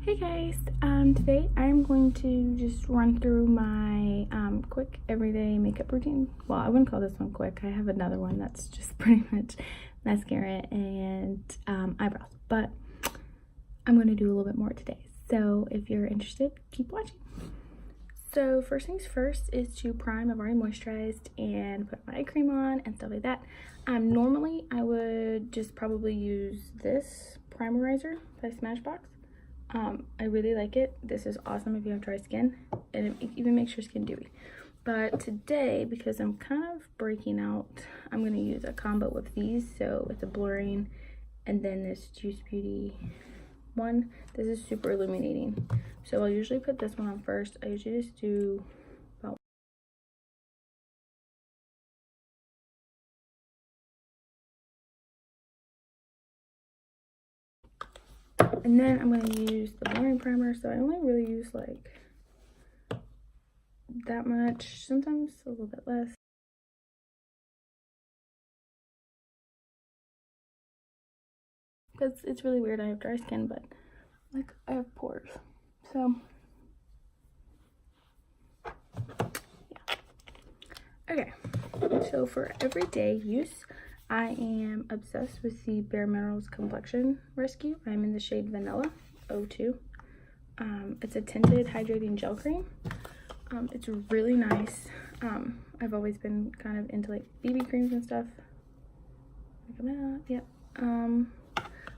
Hey guys, today I'm going to just run through my quick everyday makeup routine. Well, I wouldn't call this one quick. I have another one that's just pretty much mascara and eyebrows, but I'm going to do a little bit more today. So if you're interested, keep watching. So first things first is to prime. I've already moisturized and put my eye cream on and stuff like that. Normally I would just probably use this primerizer by Smashbox. I really like it. This is awesome if you have dry skin, and it even makes your skin dewy. But today, because I'm kind of breaking out, I'm going to use a combo with these. So it's a blurring, and then this Juice Beauty one. This is super illuminating. So I'll usually put this one on first. I usually just do about and then I'm going to use the blurring primer. So I only really use like that much, sometimes a little bit less. Because it's really weird. I have dry skin, but like I have pores. So yeah. Okay. So for everyday use, I am obsessed with the Bare Minerals Complexion Rescue. I'm in the shade Vanilla 02. It's a tinted hydrating gel cream. It's really nice. I've always been kind of into like BB creams and stuff. Yep.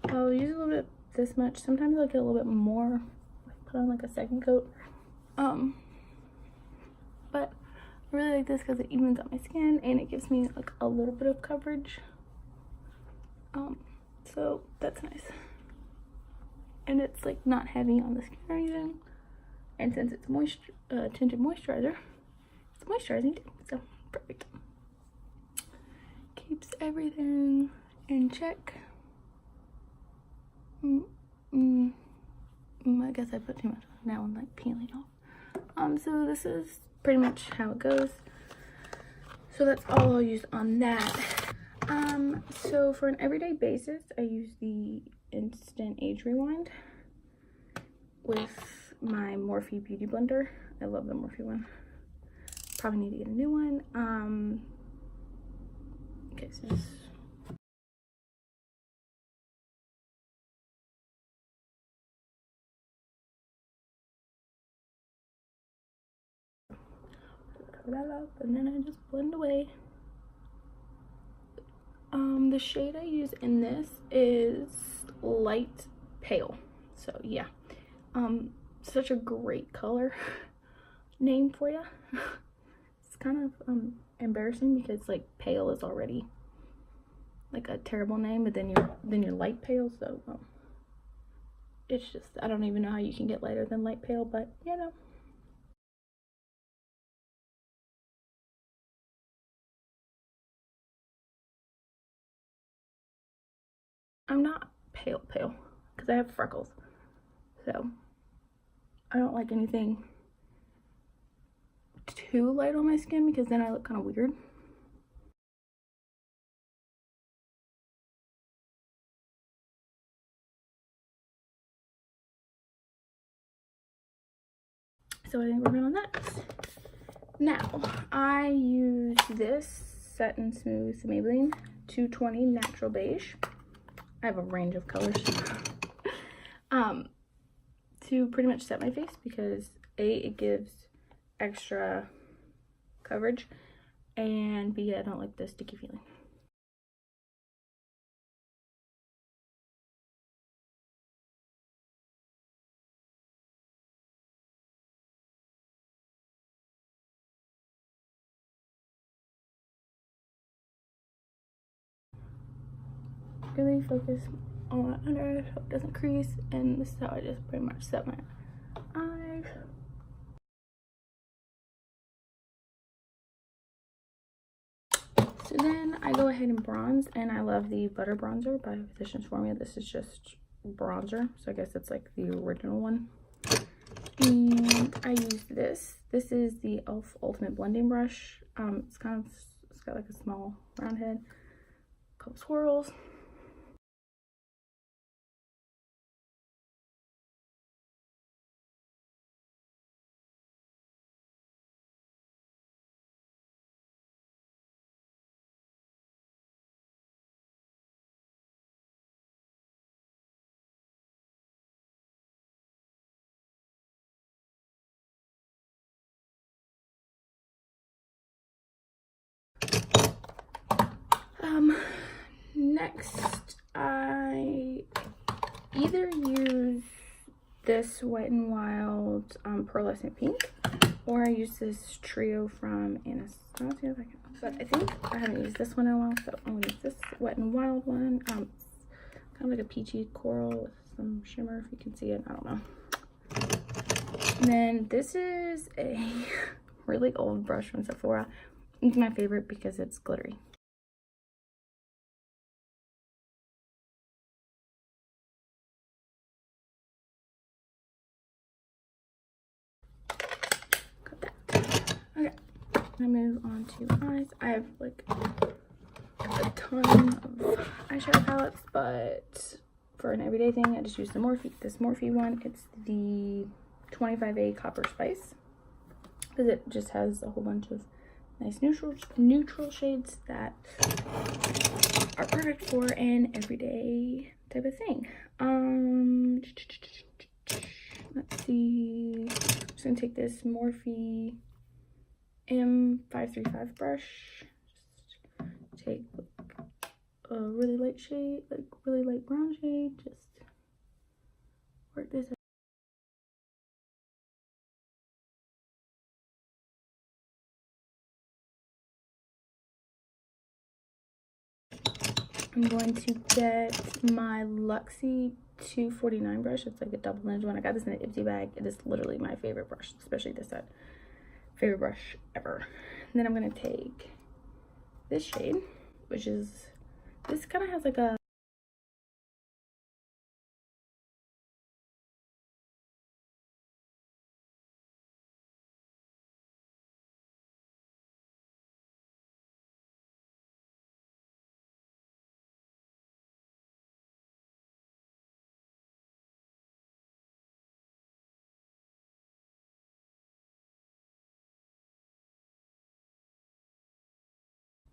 I'll use a little bit this much. Sometimes I'll get a little bit more. Put on like a second coat. But I really like this because it evens out my skin and it gives me like a little bit of coverage. So that's nice. And it's like not heavy on the skin or anything. And since it's tinted moisturizer, it's moisturizing too. So perfect. Keeps everything in check. I guess I put too much on. Now I'm like peeling off. So this is pretty much how it goes. So that's all I'll use on that. So for an everyday basis, I use the Instant Age Rewind with my Morphe Beauty Blender. I love the Morphe one. Probably need to get a new one. Okay, so just cover that up and then I just blend away. The shade I use in this is Light Pale. So yeah, such a great color name for you. It's kind of embarrassing because like pale is already like a terrible name, but then you're light pale. So it's just, I don't even know how you can get lighter than light pale, but you know. I'm not pale because I have freckles, so I don't like anything too light on my skin because then I look kind of weird. So I think we're good on that. Now I use this Set and Smooth Maybelline 220 Natural Beige. I have a range of colors. To pretty much set my face because A, it gives extra coverage, and B, I don't like the sticky feeling. Really focus on my under eye so it doesn't crease, and this is how I just pretty much set my eyes. So then I go ahead and bronze, and I love the Butter Bronzer by Physicians Formula. This is just bronzer, so I guess it's like the original one. And I use this. This is the e.l.f. Ultimate Blending Brush. It's got like a small round head, a couple swirls. Next, I either use this Wet n Wild Pearlescent Pink, or I use this trio from Anastasia. But I think I haven't used this one in a while, so I'm gonna use this Wet n Wild one. Kind of like a peachy coral with some shimmer, if you can see it. I don't know. And then this is a really old brush from Sephora. It's my favorite because it's glittery. Got that. Okay, I move on to eyes. I have like a ton of eyeshadow palettes, but for an everyday thing, I just use the this Morphe one. It's the 25A Copper Spice, because it just has a whole bunch of nice neutral shades that are perfect for an everyday type of thing. Let's see. I'm just gonna take this Morphe M535 brush. Just take a really light shade, like really light brown shade. Just work this out. I'm going to get my Luxie 249 brush. It's like a double edged one. I got this in an Ipsy bag. It is literally my favorite brush, especially this set. Favorite brush ever. And then I'm going to take this shade, which is, this kind of has like a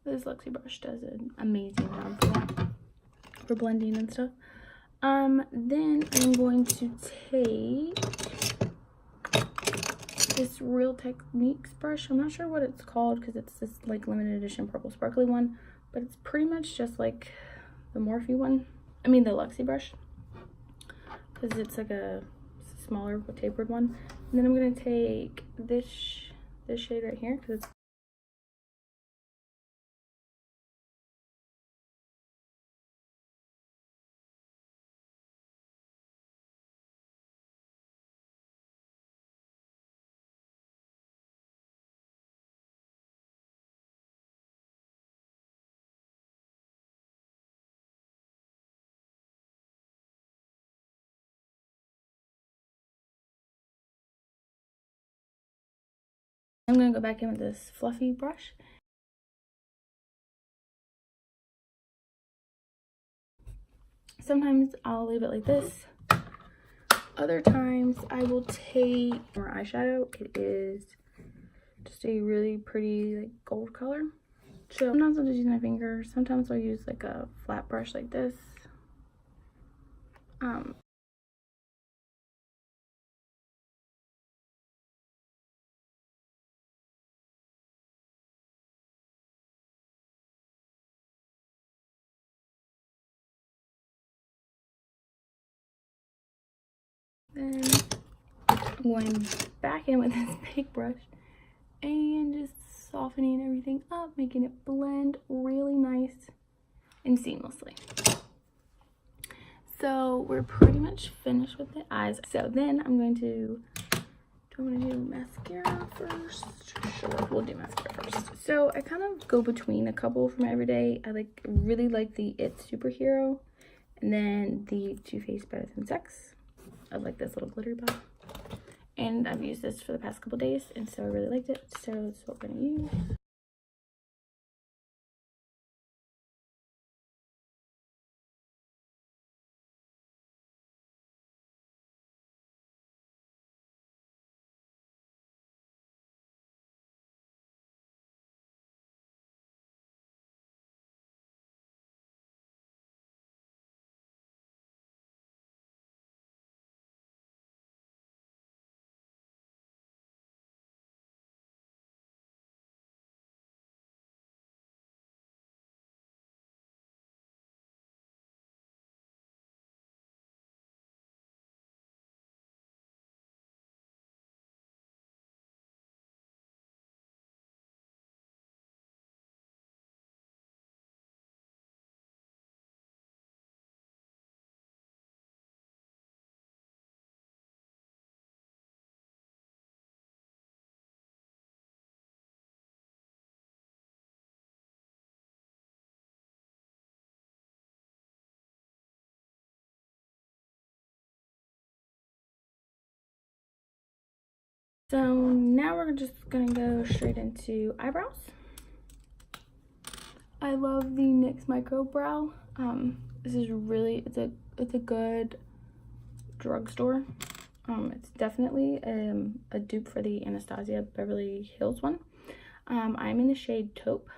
this Luxie brush does an amazing job for that, for blending and stuff. Then I'm going to take this Real Techniques brush. I'm not sure what it's called because it's this like limited edition purple sparkly one, but it's pretty much just like the Morphe one. I mean the Luxie brush, because it's like a smaller tapered one. And then I'm gonna take this shade right here because it's I'm gonna go back in with this fluffy brush. Sometimes I'll leave it like this. Other times I will take more eyeshadow. It is just a really pretty like gold color. So sometimes I'll just use my finger. Sometimes I'll use like a flat brush like this. Then going back in with this big brush and just softening everything up, making it blend really nice and seamlessly. So we're pretty much finished with the eyes. So then I'm going to, do I want to do mascara first? Sure, we'll do mascara first. So I kind of go between a couple from everyday. I really like the It Superhero, and then the Too Faced Better Than Sex. I like this little glitter bot, and I've used this for the past couple days, and so I really liked it. So that's what we're gonna use. So now we're just gonna go straight into eyebrows. I love the NYX Micro Brow. This is really, it's a good drugstore. It's definitely a dupe for the Anastasia Beverly Hills one. I'm in the shade Taupe.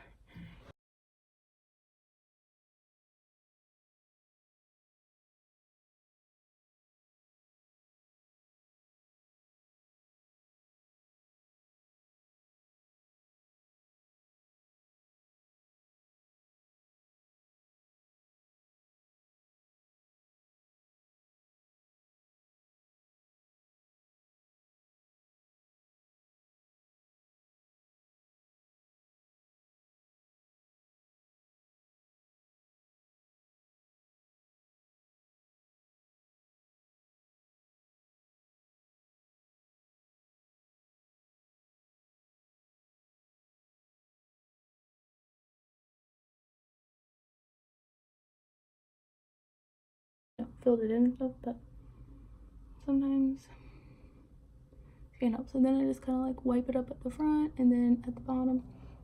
Filled it in and stuff, but sometimes it can't help. So then I just kind of like wipe it up at the front, and then at the bottom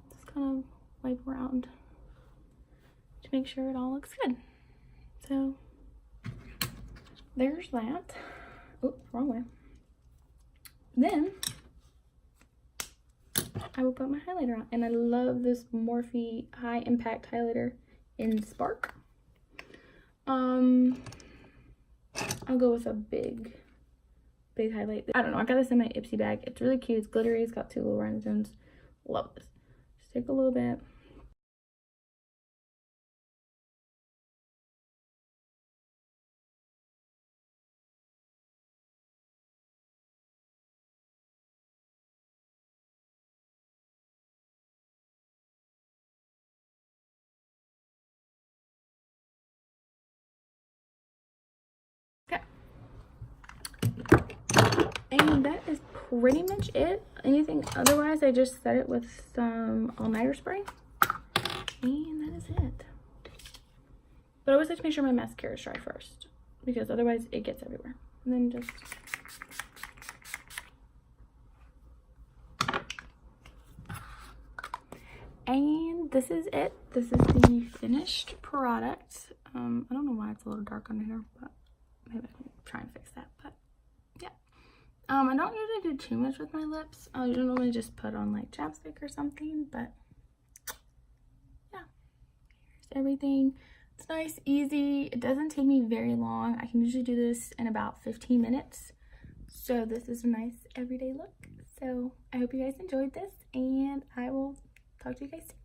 just kind of wipe around to make sure it all looks good. So there's that. Oh, wrong way. Then I will put my highlighter on, and I love this Morphe High Impact Highlighter in Spark. I'll go with a big highlight. I don't know, I got this in my Ipsy bag. It's really cute, it's glittery, it's got two little rhinestones. Love this. Just take a little bit. Okay. And that is pretty much it. Anything otherwise, I just set it with some all-nighter spray. And that is it. But I always like to make sure my mascara is dry first, because otherwise it gets everywhere. And then just... And this is it. This is the finished product. I don't know why it's a little dark under here, but maybe I can try and fix that. But yeah. I don't usually do too much with my lips. I usually normally just put on like chapstick or something, but yeah. Here's everything. It's nice, easy. It doesn't take me very long. I can usually do this in about 15 minutes. So this is a nice everyday look. So I hope you guys enjoyed this, and I will talk to you guys soon.